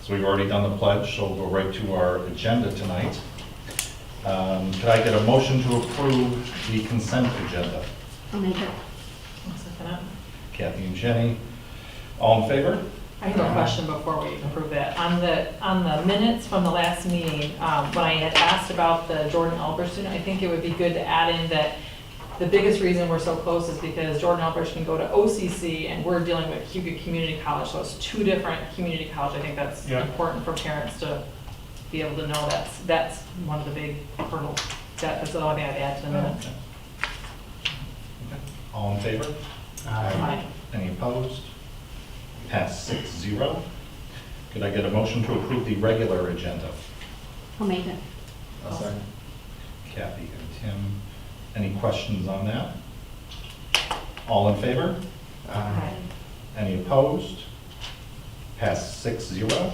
So we've already done the pledge, so we'll go right to our agenda tonight. Could I get a motion to approve the consent agenda? I'll make it. I'll second it. Kathy and Jenny, all in favor? I have a question before we approve that. On the minutes from the last meeting, when I had asked about the Jordan Elbers student, I think it would be good to add in that the biggest reason we're so close is because Jordan Elbers can go to OCC and we're dealing with Hugo Community College, so it's two different community colleges. I think that's important for parents to be able to know that's one of the big hurdles. That's the only thing I'd add to the minutes. Okay. All in favor? Aye. Any opposed? Passed 6-0. Could I get a motion to approve the regular agenda? I'll make it. I'll second. Kathy and Tim, any questions on that? All in favor? Aye. Any opposed? Passed 6-0.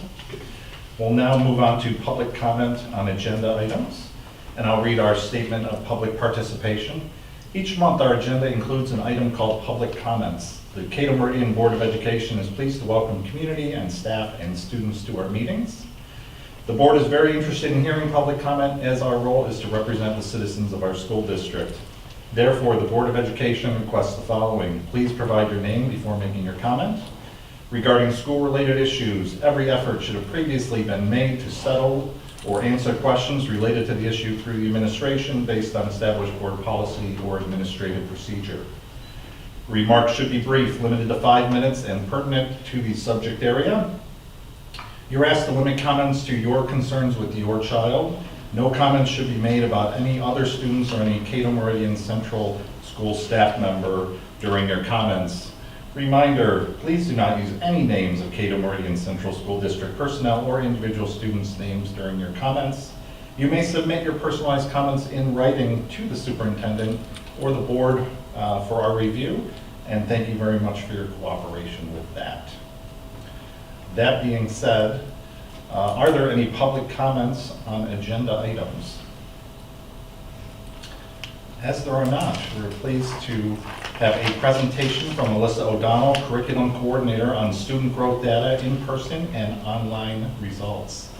We'll now move on to public comment on agenda items, and I'll read our statement of public participation. Each month, our agenda includes an item called public comments. The Cato Meridian Board of Education is pleased to welcome community and staff and students to our meetings. The board is very interested in hearing public comment, as our role is to represent the citizens of our school district. Therefore, the Board of Education requests the following. Please provide your name before making your comment. Regarding school-related issues, every effort should have previously been made to settle or answer questions related to the issue through the administration based on established board policy or administrative procedure. Remarks should be brief, limited to 5 minutes, and pertinent to the subject area. You're asked to limit comments to your concerns with your child. No comments should be made about any other students or any Cato Meridian Central School staff member during your comments. Reminder, please do not use any names of Cato Meridian Central School District personnel or individual students' names during your comments. You may submit your personalized comments in writing to the superintendent or the board for our review, and thank you very much for your cooperation with that. That being said, are there any public comments on agenda items? As there are not, we're pleased to have a presentation from Melissa O'Donnell, Curriculum Coordinator on student growth data, in-person and online results.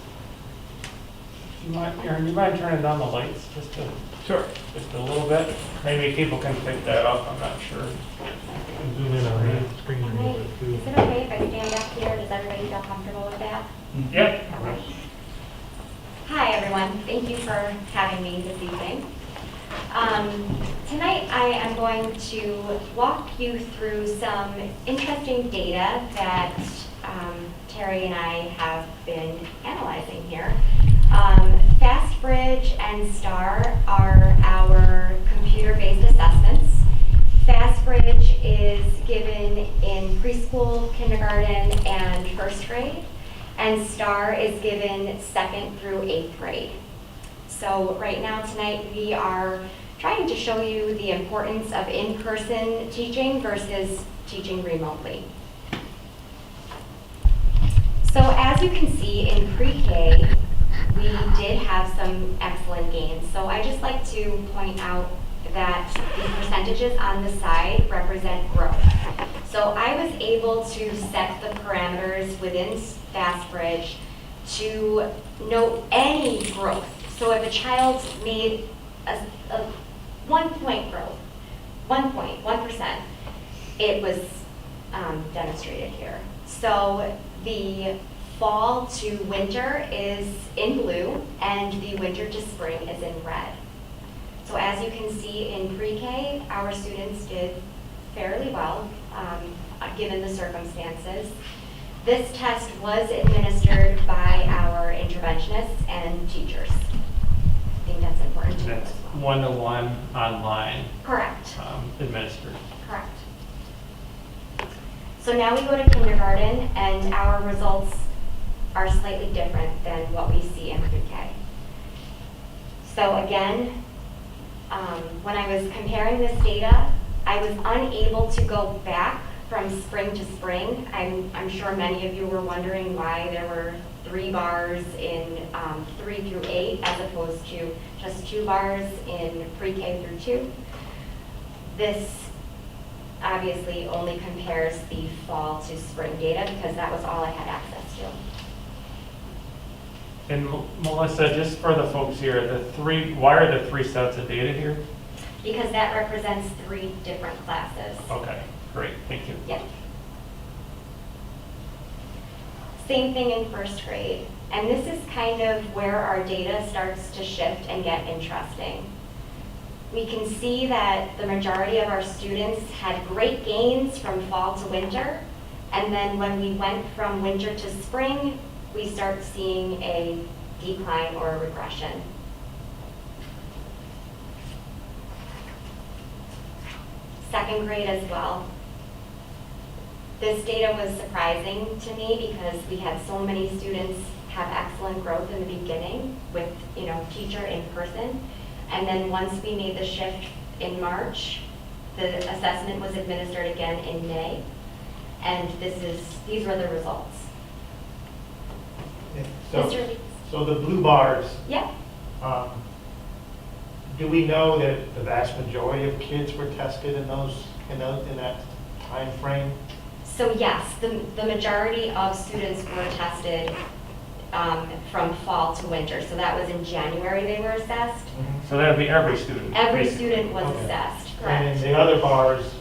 Aaron, you mind turning down the lights just a little bit? Maybe people can pick that up, I'm not sure. Zoom in on the screen a little bit too. Is it okay if I stand up here? Does everybody feel comfortable with that? Yep. Okay. Hi, everyone. Thank you for having me this evening. Tonight I am going to walk you through some interesting data that Terry and I have been analyzing here. FastBridge and STAR are our computer-based assessments. FastBridge is given in preschool, kindergarten, and first grade, and STAR is given 2nd through 8th grade. So right now tonight we are trying to show you the importance of in-person teaching versus teaching remotely. So as you can see in pre-K, we did have some excellent gains. So I just like to point out that the percentages on the side represent growth. So I was able to set the parameters within FastBridge to note any growth. So if a child made a 1 point growth, 1%, it was demonstrated here. So the fall to winter is in blue, and the winter to spring is in red. So as you can see in pre-K, our students did fairly well, given the circumstances. This test was administered by our interventionists and teachers. I think that's important to know That's as well. one-to-one online Correct. administered. Correct. So now we go to kindergarten, and our results are slightly different than what we see in pre-K. So again, when I was comparing this data, I was unable to go back from spring to spring. I'm sure many of you were wondering why there were 3 bars in 3 through 8 as opposed to just 2 bars in pre-K through 2. This obviously only compares the fall to spring data because that was all I had access to. And Melissa, just for the folks here, why are there 3 sets of data here? Because that represents 3 different classes. Okay, great, thank you. Yep. Same thing in first grade. And this is kind of where our data starts to shift and get interesting. We can see that the majority of our students had great gains from fall to winter. And then when we went from winter to spring, we start seeing a decline or a regression. Second grade as well. This data was surprising to me because we had so many students have excellent growth in the beginning with, teacher in person. And then once we made the shift in March, the assessment was administered again in May. And these were the results. Mr. So the blue bars, Yeah, do we know that the vast majority of kids were tested in that time frame? so yes, the majority of students were tested from fall to winter. So that was in January they were assessed. So that would be every student? Every basically. student was Okay. assessed, And in correct? the other bars,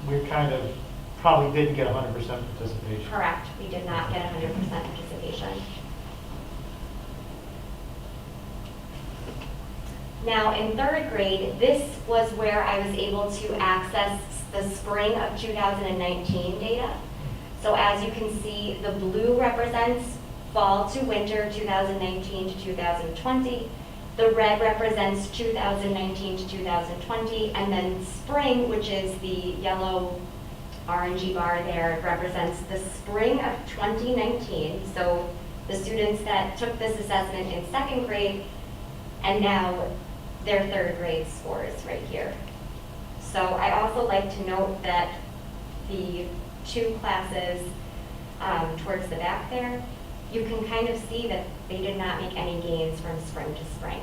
we kind of probably didn't get 100% participation. Correct, we did not get 100% participation. Now, in third grade, this was where I was able to access the spring of 2019 data. So as you can see, the blue represents fall to winter 2019 to 2020. The red represents 2019 to 2020, and then spring, which is the yellow orangey bar there, represents the spring of 2019. So the students that took this assessment in second grade, and now their third grade scores right here. So I also like to note that the 2 classes towards the back there, you can kind of see that they did not make any gains from spring to spring.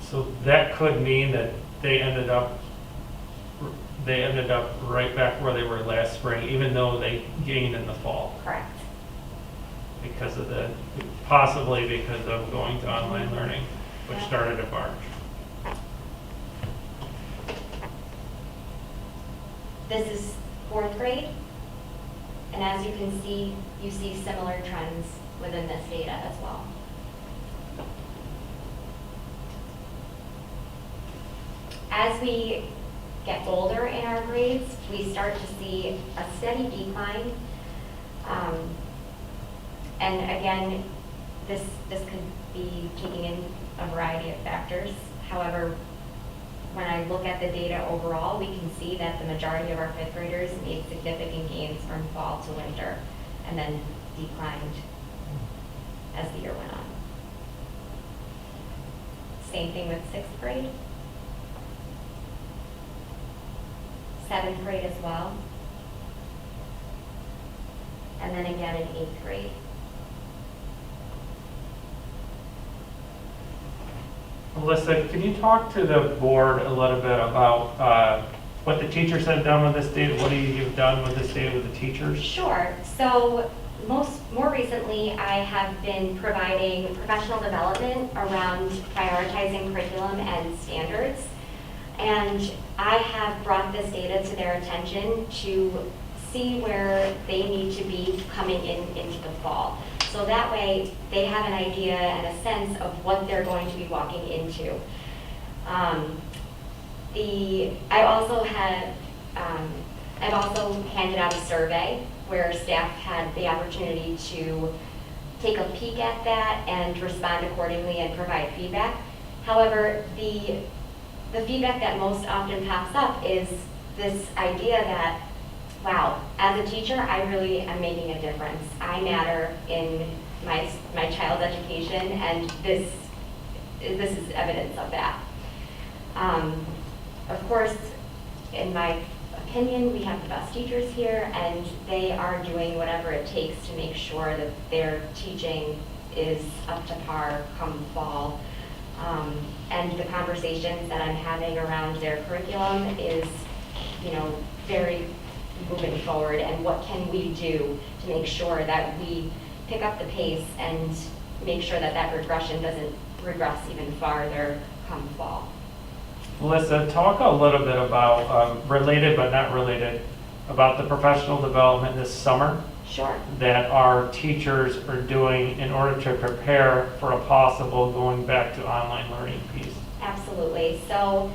So that could mean that they ended up right back where they were last spring, even though they gained in the fall, Correct. possibly because of going to online learning, which started in March. This is fourth grade. And as you can see, you see similar trends within this data as well. As we get older in our grades, we start to see a steady decline. And again, this could be taking in a variety of factors. However, when I look at the data overall, we can see that the majority of our fifth graders made significant gains from fall to winter and then declined as the year went on. Same thing with sixth grade. Seventh grade as well. And then again in eighth grade. Alyssa, can you talk to the board a little bit about what the teachers have done with this data? What you've done with this data with the teachers? Sure. So more recently, I have been providing professional development around prioritizing curriculum and standards. And I have brought this data to their attention to see where they need to be coming into the fall. So that way, they have an idea and a sense of what they're going to be walking into. I've also handed out a survey where staff had the opportunity to take a peek at that and respond accordingly and provide feedback. However, the feedback that most often pops up is this idea that, wow, as a teacher, I really am making a difference. I matter in my child's education, and this is evidence of that. Of course, in my opinion, we have the best teachers here, and they are doing whatever it takes to make sure that their teaching is up to par come fall. And the conversations that I'm having around their curriculum is, very, moving forward, and what can we do to make sure that we pick up the pace and make sure that that regression doesn't regress even farther come fall. Melissa, talk a little bit about, related but not related, about the professional development this summer Sure. that our teachers are doing in order to prepare for a possible going back to online learning piece. Absolutely. So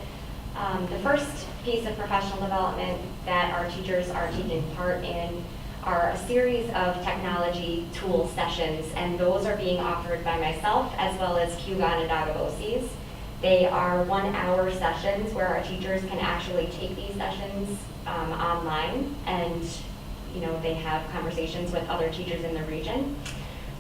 the first piece of professional development that our teachers are taking part in are a series of technology tool sessions, and those are being offered by myself as well as Hugon and Dagaboses. They are 1-hour sessions where our teachers can actually take these sessions online, and they have conversations with other teachers in the region.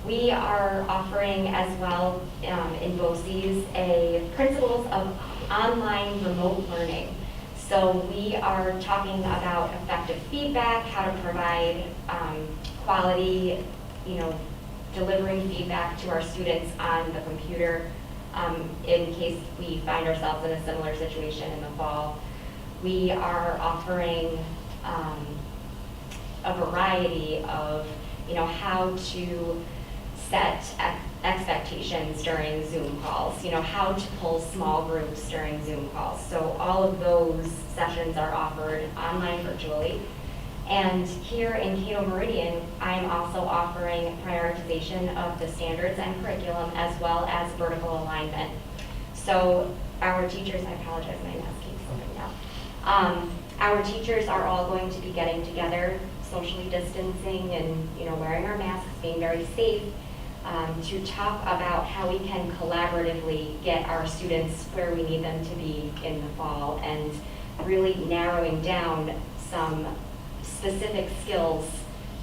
We are offering as well in BOCES a principles of online remote learning. So we are talking about effective feedback, how to provide quality, delivering feedback to our students on the computer in case we find ourselves in a similar situation in the fall. We are offering a variety of, how to set expectations during Zoom calls, how to pull small groups during Zoom calls. So all of those sessions are offered online virtually. And here in Cato Meridian, I'm also offering prioritization of the standards and curriculum as well as vertical alignment. So our teachers, I apologize, my mask keeps slipping down. Our teachers are all going to be getting together, socially distancing and wearing our masks, being very safe, to talk about how we can collaboratively get our students where we need them to be in the fall, and really narrowing down some specific skills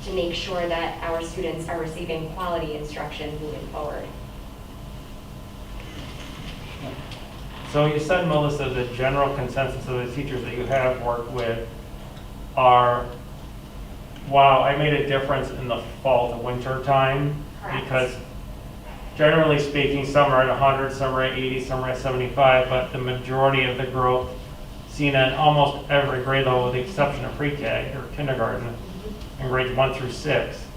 to make sure that our students are receiving quality instruction moving forward. So you said, Melissa, the general consensus of the teachers that you have worked with are, wow, I made a difference in the fall to winter time. Correct. Because generally speaking, some are at 100, some are at 80, some are at 75, but the majority of the growth seen at almost every grade level with the exception of pre-K or kindergarten and grades 1 through 6.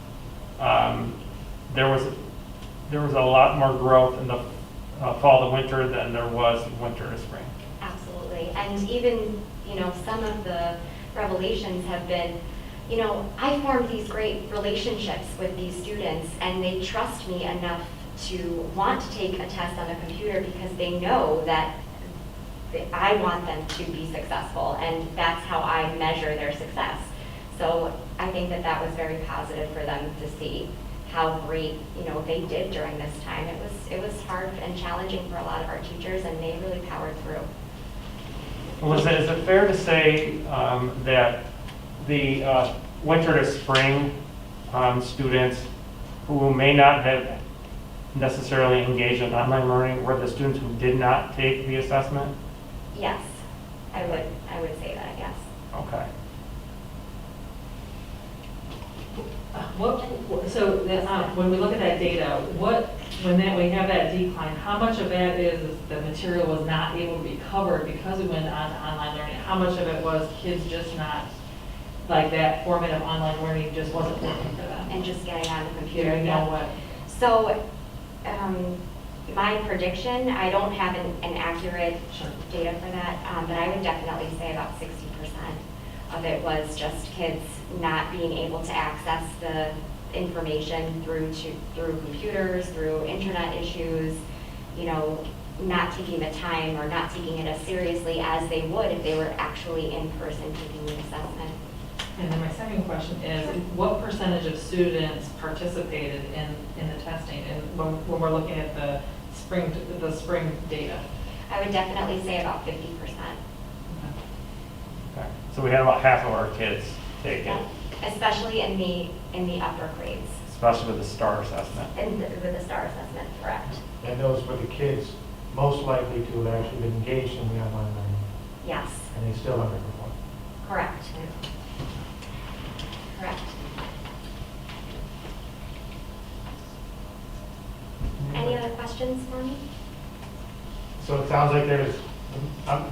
There was a lot more growth in the fall to winter than there was winter to spring. Absolutely. And even, some of the revelations have been, I formed these great relationships with these students, and they trust me enough to want to take a test on the computer because they know that I want them to be successful, and that's how I measure their success. So I think that was very positive for them to see how great, they did during this time. It was hard and challenging for a lot of our teachers, and they really powered through. Melissa, is it fair to say that the winter to spring students who may not have necessarily engaged in online learning were the students who did not take the assessment? Yes, I would say that, yes. Okay. When we look at that data, when we have that decline, how much of that is the material was not able to be covered because we went on to online learning? How much of it was kids just not, like that format of online learning just wasn't working for them? And just getting on the computer. You know what? So, my prediction, I don't have an accurate data for that, but I would definitely say about 60% of it was just kids not being able to access the information through computers, through internet issues, not taking the time or not taking it as seriously as they would if they were actually in person taking the assessment. And then my second question is, what percentage of students participated in the testing, and when we're looking at the spring data? I would definitely say about 50%. Okay. So we had about half of our kids take it, Especially in the upper grades. especially with the STAR assessment. And with the STAR assessment, correct. And those were the kids most likely to have actually been engaged in the online learning, Yes, and they still underperform. correct. Correct. Any other questions for me? So it sounds like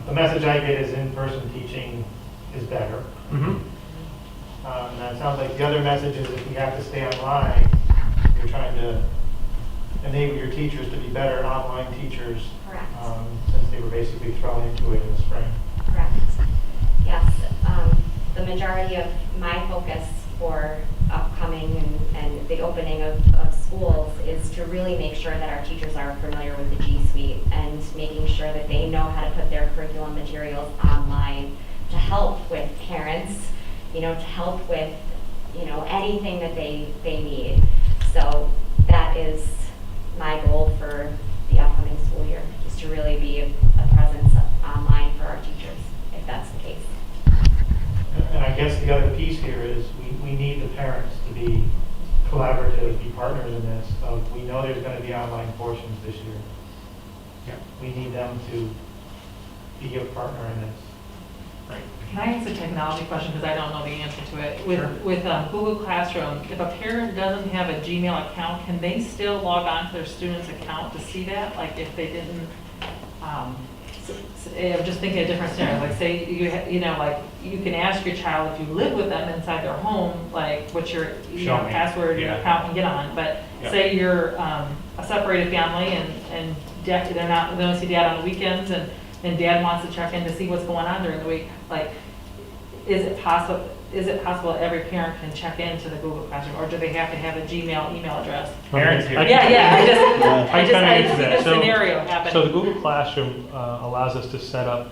the message I get is in-person teaching is better. Mm-hmm. And it sounds like the other message is if you have to stay online, you're trying to enable your teachers to be better online teachers. Correct. Since they were basically thrown into it in the spring. Correct. Yes, the majority of my focus for upcoming and the opening of schools is to really make sure that our teachers are familiar with the G Suite and making sure that they know how to put their curriculum materials online to help with parents, to help with, anything that they need. So that is my goal for the upcoming school year, is to really be a presence online for our teachers, if that's the case. And I guess the other piece here is we need the parents to be collaborative, be partners in this. We know there's going to be online portions this year. Yeah. We need them to be a partner in this. Right. Can I ask a technology question, because I don't know the answer to it? Sure. With Google Classroom, if a parent doesn't have a Gmail account, can they still log on to their student's account to see that? Like if they didn't, I'm just thinking of different scenarios, like say like you can ask your child if you live with them inside their home, like what's your Show me. password, your Yeah. account, and get on. But Yeah. say you're a separated family and they don't see dad on the weekends, and dad wants to check in to see what's going on during the week. Like, is it possible every parent can check into the Google Classroom, or do they have to have a Gmail email address? Parents here. Yeah, I Yeah. I answer see that. the So- scenario happening. So the Google Classroom allows us to set up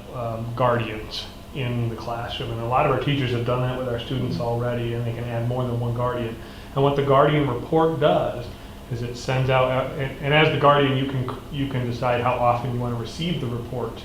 guardians in the classroom, and a lot of our teachers have done that with our students already, and they can add more than one guardian. And what the guardian report does is it sends out, and as the guardian, you can decide how often you want to receive the report.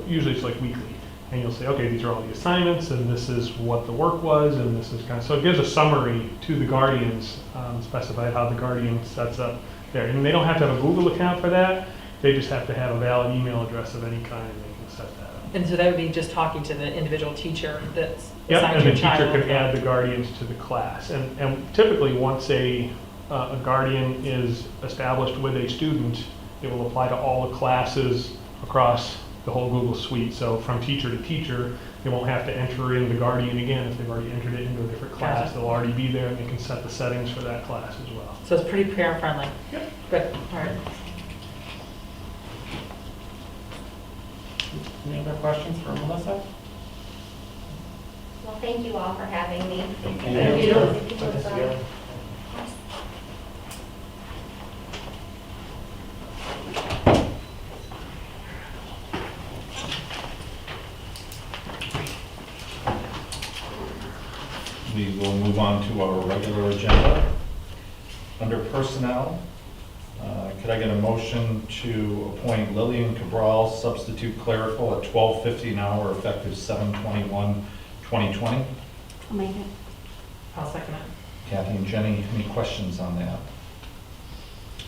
Usually it's like weekly, and you'll say, okay, these are all the assignments, and this is what the work was, and this is so it gives a summary to the guardians, specified how the guardian sets up there. And they don't have to have a Google account for that, they just have to have a valid email address of any kind, and they can set that up. And so that would be just talking to the individual teacher that's Yep, assigned and to the your child. teacher can add the guardians to the class. And typically, once a guardian is established with a student, it will apply to all the classes across the whole Google Suite. So from teacher to teacher, they won't have to enter in the guardian again. If they've already entered it into a different class, Gotcha. they'll already be there, and they can set the settings for that class as well. So it's pretty parent friendly. Yep. Good, all right. Any other questions for Melissa? Well, thank you all for having me. Thank you. Put this together. We will move on to our regular agenda. Under personnel, could I get a motion to appoint Lillian Cabral, substitute clerical at $12.50 an hour, effective 7/21/2020? I'll make it. I'll second it. Kathy and Jenny, any questions on that?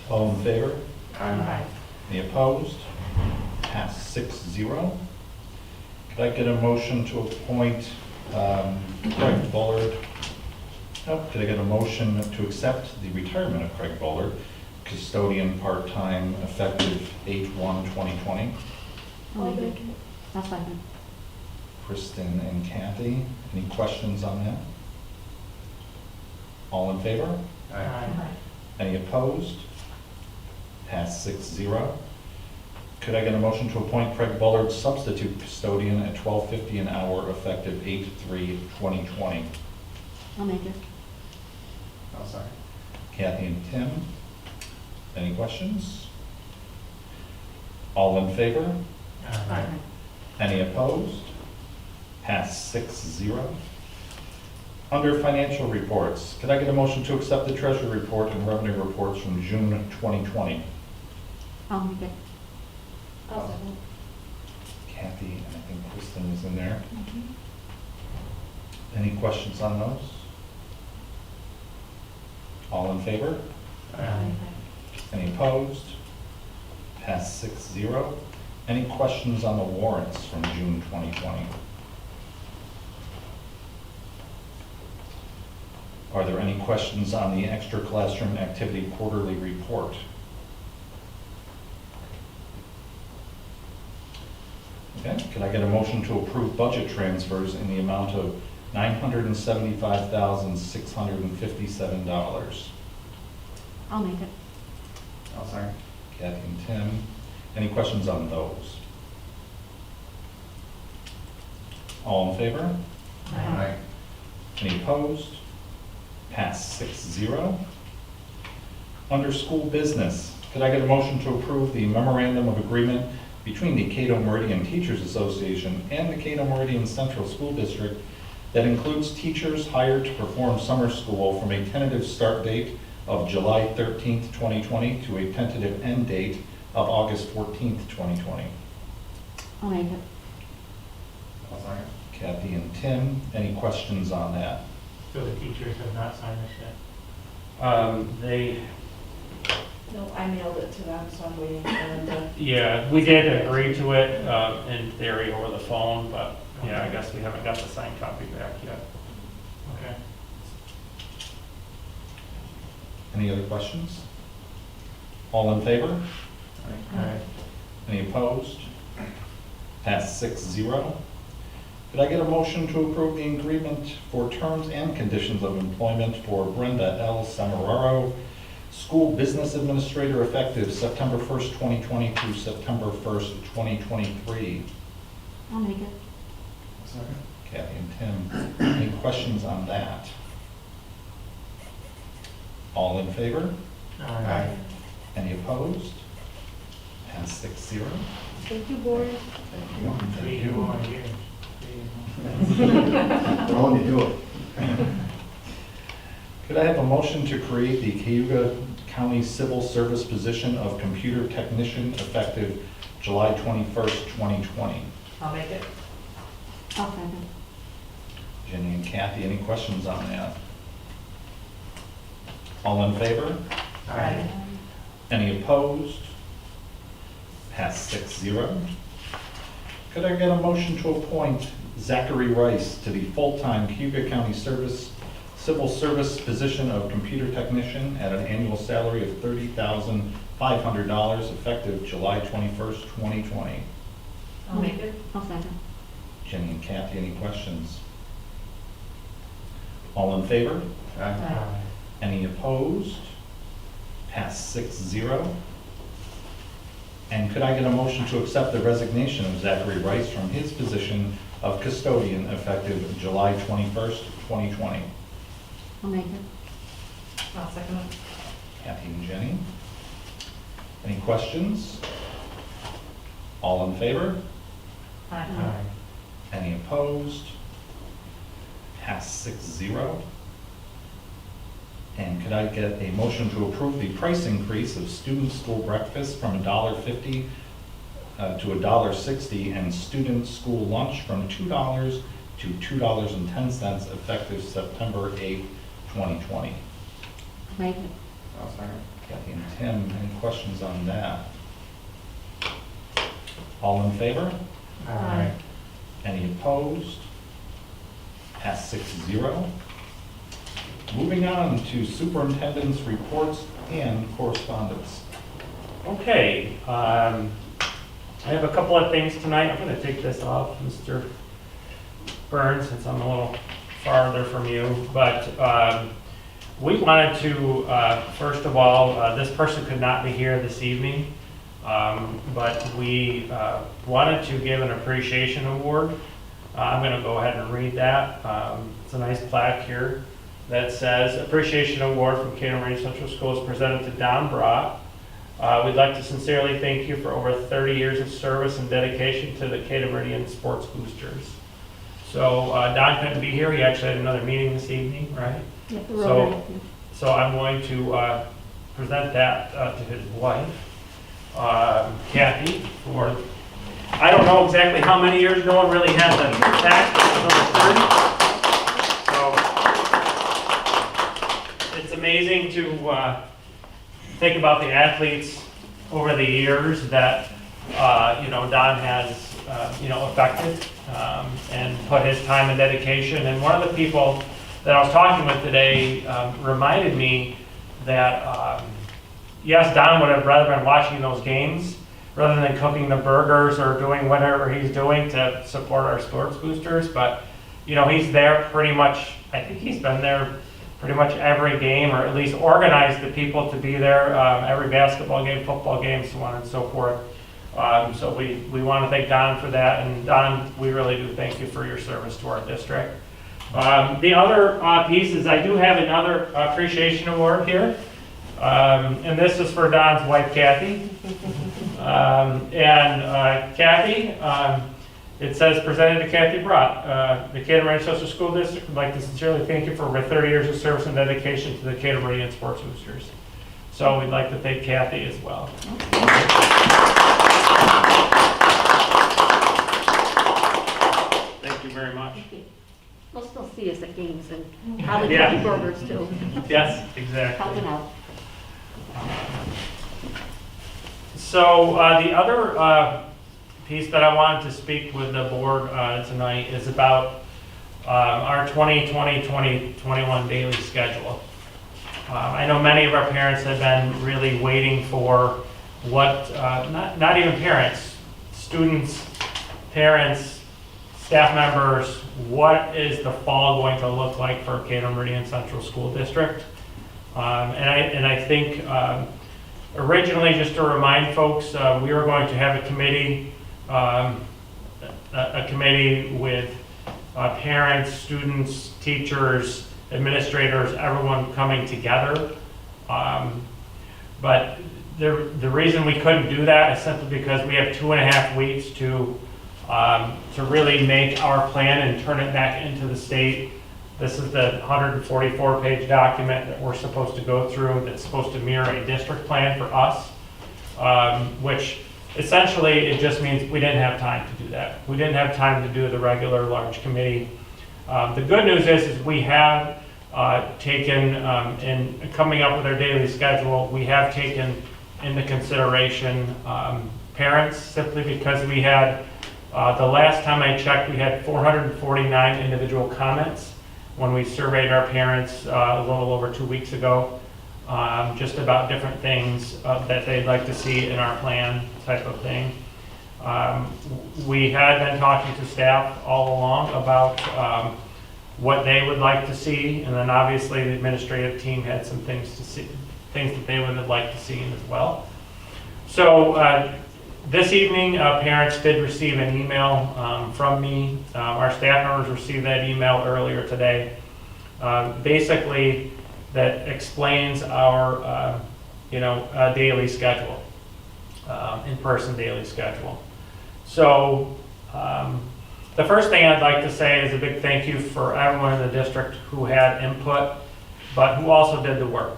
All in favor? Aye. Any opposed? Passed 6-0. Could I get a motion to appoint Craig Bullard? Could I get a motion to accept the retirement of Craig Bullard, custodian part-time, effective 8/1/2020? I'll make it. I'll second. Kristen and Kathy, any questions on that? All in favor? Aye. Any opposed? Passed 6-0. Could I get a motion to appoint Craig Bullard, substitute custodian at $12.50 an hour, effective 8/3/2020? I'll make it. Oh, sorry. Kathy and Tim, any questions? All in favor? Aye. Any opposed? Passed 6-0. Under financial reports, could I get a motion to accept the treasury report and revenue reports from June 2020? I'll make it. I'll second. Kathy, and I think Kristen is in there. Any questions on those? All in favor? Any opposed? Passed 6-0. Any questions on the warrants from June 2020? Are there any questions on the extra classroom activity quarterly report? Okay, can I get a motion to approve budget transfers in the amount of $975,657. I'll make it. I'll second. Kathy and Tim. Any questions on those? All in favor? Aye. Any opposed? Passed 6-0. Under school business, could I get a motion to approve the memorandum of agreement between the Cato Meridian Teachers Association and the Cato Meridian Central School District that includes teachers hired to perform summer school from a tentative start date of July 13th, 2020 to a tentative end date of August 14th, 2020? I'll make it. Kathy and Tim, any questions on that? So the teachers have not signed this yet? They, No, I mailed it to them, so I'm waiting for them to. yeah, we did agree to it in theory over the phone, but yeah, I guess we haven't got the signed copy back yet. Okay. Any other questions? All in favor? Aye. Any opposed? Passed 6-0. Could I get a motion to approve the agreement for terms and conditions of employment for Brenda L. Samararo, School Business Administrator, effective September 1st, 2020 through September 1st, 2023? I'll make it. Kathy and Tim, any questions on that? All in favor? Aye. Any opposed? Passed 6-0. Thank you, board. Three Thank you. more years. Wrong to do it. Could I have a motion to create the Cayuga County Civil Service position of computer technician effective July 21st, 2020? I'll make it. I'll second. Jenny and Kathy, any questions on that? All in favor? Aye. Any opposed? Passed 6-0. Could I get a motion to appoint Zachary Rice to the full-time Cayuga County Civil Service position of computer technician at an annual salary of $30,500 effective July 21st, 2020? I'll make it. I'll second. Jenny and Kathy, any questions? All in favor? Aye. Any opposed? Passed 6-0. And could I get a motion to accept the resignation of Zachary Rice from his position of custodian effective July 21st, 2020? I'll make it. I'll second it. Kathy and Jenny. Any questions? All in favor? Aye. Aye. Any opposed? Passed 6-0. And could I get a motion to approve the price increase of student school breakfast from $1.50 to $1.60 and student school lunch from $2 to $2.10 effective September 8th, 2020? I'll make it. Kathy and Tim, any questions on that? All in favor? Aye. Any opposed? Passed 6-0. Moving on to superintendent's reports and correspondence. Okay, I have a couple of things tonight. I'm going to take this off, Mr. Burns, since I'm a little farther from you. But we wanted to, first of all, this person could not be here this evening, but we wanted to give an appreciation award. I'm going to go ahead and read that. It's a nice plaque here that says, "Appreciation Award from Cato Meridian Central Schools presented to Don Brock. We'd like to sincerely thank you for over 30 years of service and dedication to the Cato Meridian Sports Boosters." So Don couldn't be here. He actually had another meeting this evening, right? Yep, So- Rotary. So I'm going to present that to his wife, Kathy, for, I don't know exactly how many years, no one really had the exact, but it was over 30. So it's amazing to think about the athletes over the years that, Don has, affected and put his time and dedication. And one of the people that I was talking with today reminded me that, yes, Don would have rather been watching those games rather than cooking the burgers or doing whatever he's doing to support our sports boosters, but you know, he's there pretty much, I think he's been there pretty much every game, or at least organized the people to be there, every basketball game, football game, so on and so forth. So we want to thank Don for that, and Don, we really do thank you for your service to our district. The other piece is I do have another appreciation award here, and this is for Don's wife, Kathy. Kathy, it says, presented to Kathy Brott. The Decatur Meridian Social School District would like to sincerely thank you for over 30 years of service and dedication to the Decatur Meridian Sports Boosters. So we'd like to thank Kathy as well. Thank you very much. We'll still see us at games and probably Yeah. Turkey burgers too. Yes, exactly. Helping out. So the other piece that I wanted to speak with the board tonight is about our 2020-2021 daily schedule. I know many of our parents have been really waiting for what, not even parents, students, parents, staff members, what is the fall going to look like for Decatur Meridian Central School District? And I think originally, just to remind folks, we were going to have a committee with parents, students, teachers, administrators, everyone coming together. But the reason we couldn't do that is simply because we have 2.5 weeks to really make our plan and turn it back into the state. This is the 144-page document that we're supposed to go through that's supposed to mirror a district plan for us, which essentially it just means we didn't have time to do that. We didn't have time to do the regular large committee. The good news is we have taken, in coming up with our daily schedule, we have taken into consideration parents, simply because we had, the last time I checked, we had 449 individual comments when we surveyed our parents a little over 2 weeks ago, just about different things that they'd like to see in our plan, type of thing. We had been talking to staff all along about what they would like to see, and then obviously the administrative team had some things to see, things that they would have liked to see as well. So this evening, parents did receive an email from me. Our staff members received that email earlier today. Basically, that explains our, daily schedule, in-person daily schedule. So the first thing I'd like to say is a big thank you for everyone in the district who had input, but who also did the work.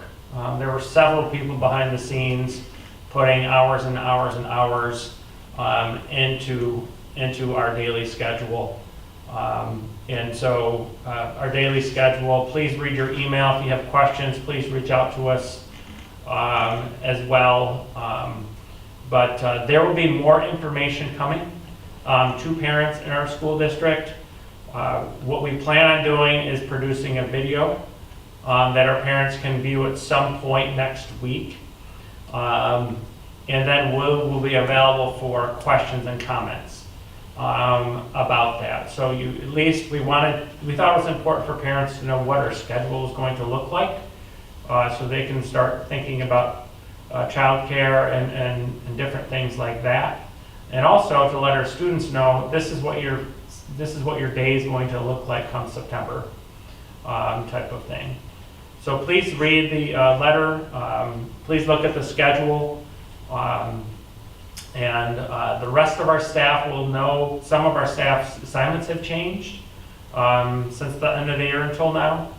There were several people behind the scenes putting hours and hours and hours into our daily schedule. And so our daily schedule, please read your email. If you have questions, please reach out to us as well. But there will be more information coming to parents in our school district. What we plan on doing is producing a video that our parents can view at some point next week. And then we'll be available for questions and comments about that. So at least we thought it was important for parents to know what our schedule is going to look like, so they can start thinking about childcare and different things like that. And also to let our students know this is what your day is going to look like come September, type of thing. So please read the letter. Please look at the schedule. And the rest of our staff will know some of our staff's assignments have changed since the end of the year until now.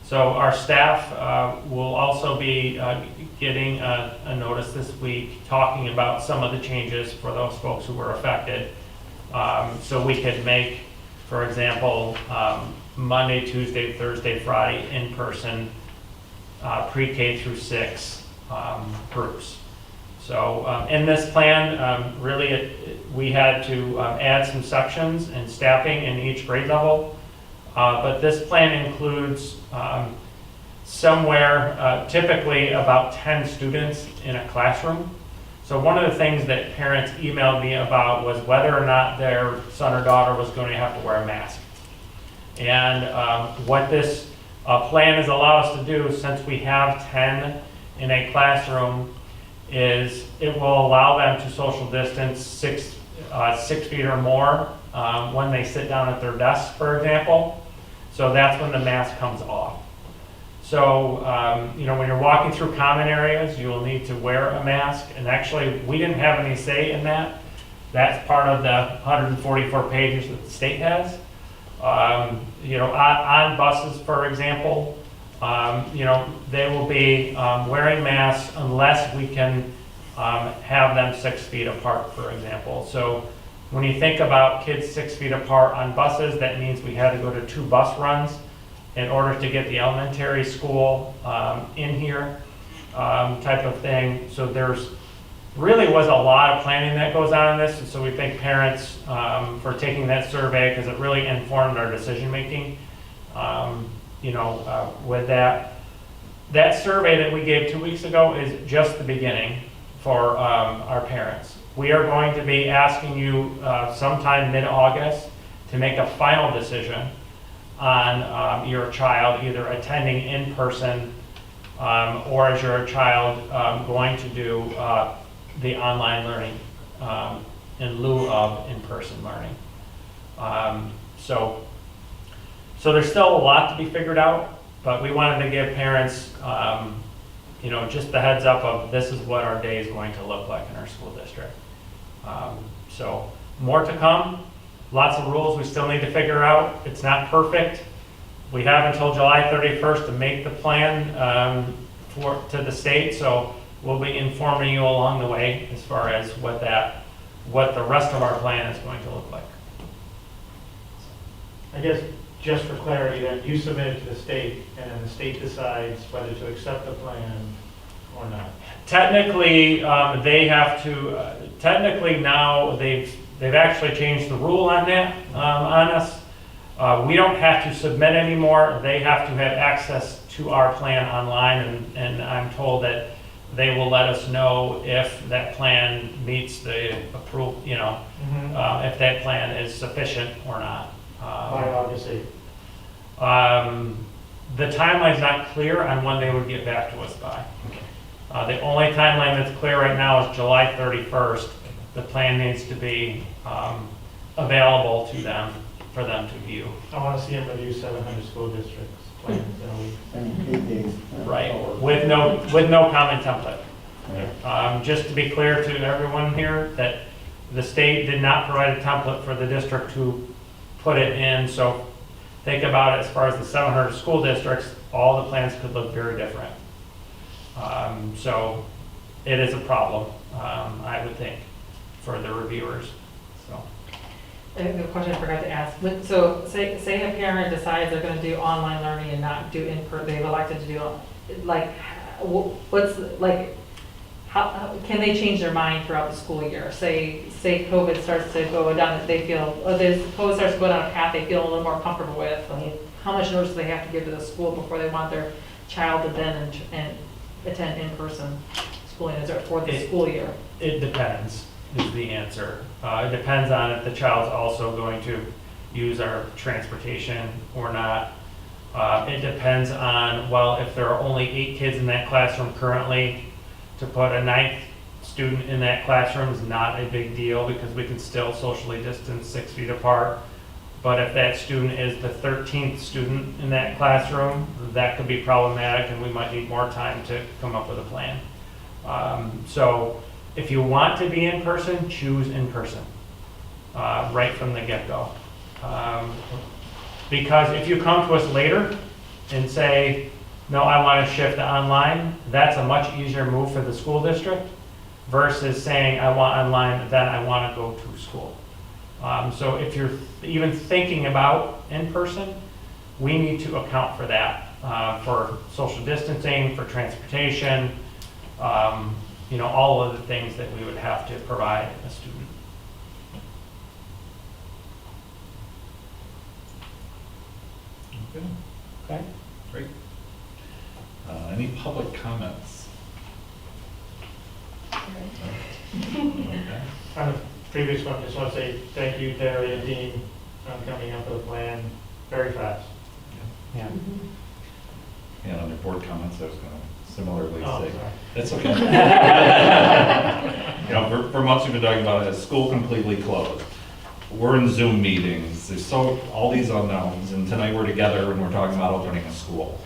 So our staff will also be getting a notice this week talking about some of the changes for those folks who were affected. So we could make, for example, Monday, Tuesday, Thursday, Friday in-person pre-K through 6 groups. So in this plan, really we had to add some sections and staffing in each grade level. But this plan includes somewhere typically about 10 students in a classroom. So one of the things that parents emailed me about was whether or not their son or daughter was going to have to wear a mask. And what this plan is allow us to do, since we have 10 in a classroom, is it will allow them to social distance 6 feet or more when they sit down at their desks, for example. So that's when the mask comes off. So, when you're walking through common areas, you will need to wear a mask. And actually, we didn't have any say in that. That's part of the 144 pages that the state has. On buses, for example, they will be wearing masks unless we can have them 6 feet apart, for example. So when you think about kids 6 feet apart on buses, that means we had to go to 2 bus runs in order to get the elementary school in here, type of thing. So there's really was a lot of planning that goes on in this, and so we thank parents for taking that survey because it really informed our decision making. With that survey that we gave 2 weeks ago is just the beginning for our parents. We are going to be asking you sometime mid-August to make a final decision on your child either attending in person or is your child going to do the online learning in lieu of in-person learning. So there's still a lot to be figured out, but we wanted to give parents, just the heads up of this is what our day is going to look like in our school district. So more to come. Lots of rules we still need to figure out. It's not perfect. We have until July 31st to make the plan to the state, so we'll be informing you along the way as far as what the rest of our plan is going to look like. I guess, just for clarity, then you submit it to the state, and then the state decides whether to accept the plan or not. Technically, they have to. Technically, now they've actually changed the rule on that on us. We don't have to submit anymore. They have to have access to our plan online, and I'm told that they will let us know if that plan meets the approval. If that plan is sufficient or not. By August 8th. The timeline's not clear on when they would get back to us by. The only timeline that's clear right now is July 31st. The plan needs to be available to them for them to view. I want to see them review 700 school districts plans in a week. And 8 days. Right, with no common template. Just to be clear to everyone here that the state did not provide a template for the district to put it in, so think about it as far as the 700 school districts, all the plans could look very different. So it is a problem, I would think, for the reviewers. So. The question I forgot to ask, so say a parent decides they're going to do online learning and not do in-person, they've elected to do, how can they change their mind throughout the school year? Say COVID starts to go down, they feel, COVID starts to go down a path they feel a little more comfortable with. I mean, how much notice do they have to give to the school before they want their child to then and attend in-person schooling? Is it for the school year? It depends, is the answer. It depends on if the child's also going to use our transportation or not. It depends on, if there are only 8 kids in that classroom currently, to put a 9th student in that classroom is not a big deal because we can still socially distance 6 feet apart. But if that student is the 13th student in that classroom, that could be problematic and we might need more time to come up with a plan. So if you want to be in person, choose in person right from the get-go. Because if you come to us later and say, no, I want to shift to online, that's a much easier move for the school district versus saying I want online, then I want to go to school. So if you're even thinking about in-person, we need to account for that, for social distancing, for transportation, all of the things that we would have to provide a student. Okay, great. Any public comments? Okay. On the previous one, just want to say thank you, Terry and Dean, on coming up with a plan. very fast. Yeah. And under board comments, I was going to similarly Oh, say. sorry. That's okay. You know, for months we've been talking about it, as school completely closed. We're in Zoom meetings, there's all these unknowns, and tonight we're together and we're talking about opening a school.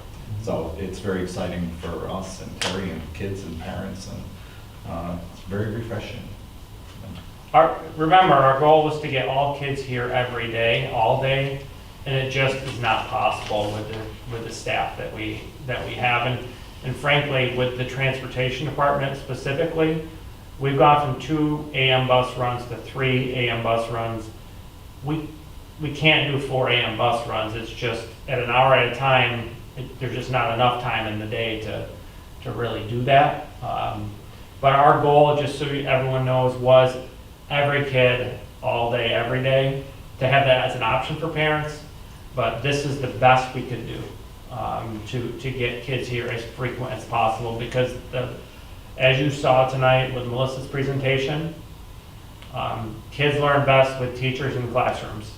So it's very exciting for us and Terry and kids and parents, and it's very refreshing. Remember, our goal was to get all kids here every day, all day, and it just is not possible with the staff that we have. And frankly, with the transportation department specifically, we've gone from 2 AM bus runs to 3 AM bus runs. We can't do 4 AM bus runs. It's just at an hour at a time, there's just not enough time in the day to really do that. But our goal, just so everyone knows, was every kid, all day, every day, to have that as an option for parents. But this is the best we could do to get kids here as frequent as possible, because as you saw tonight with Melissa's presentation, kids learn best with teachers in classrooms,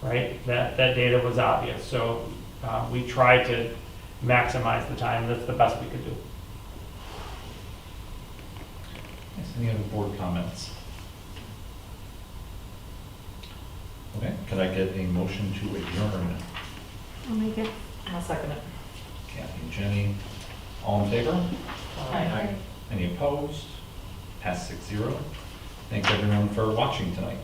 right? That data was obvious. So we tried to maximize the time. That's the best we could do. Any other board comments? Okay, could I get a motion to adjourn? I'll make it. I'll second it. Kathy and Jenny, all in favor? Aye. Any opposed? Pass 6-0. Thanks everyone for watching tonight.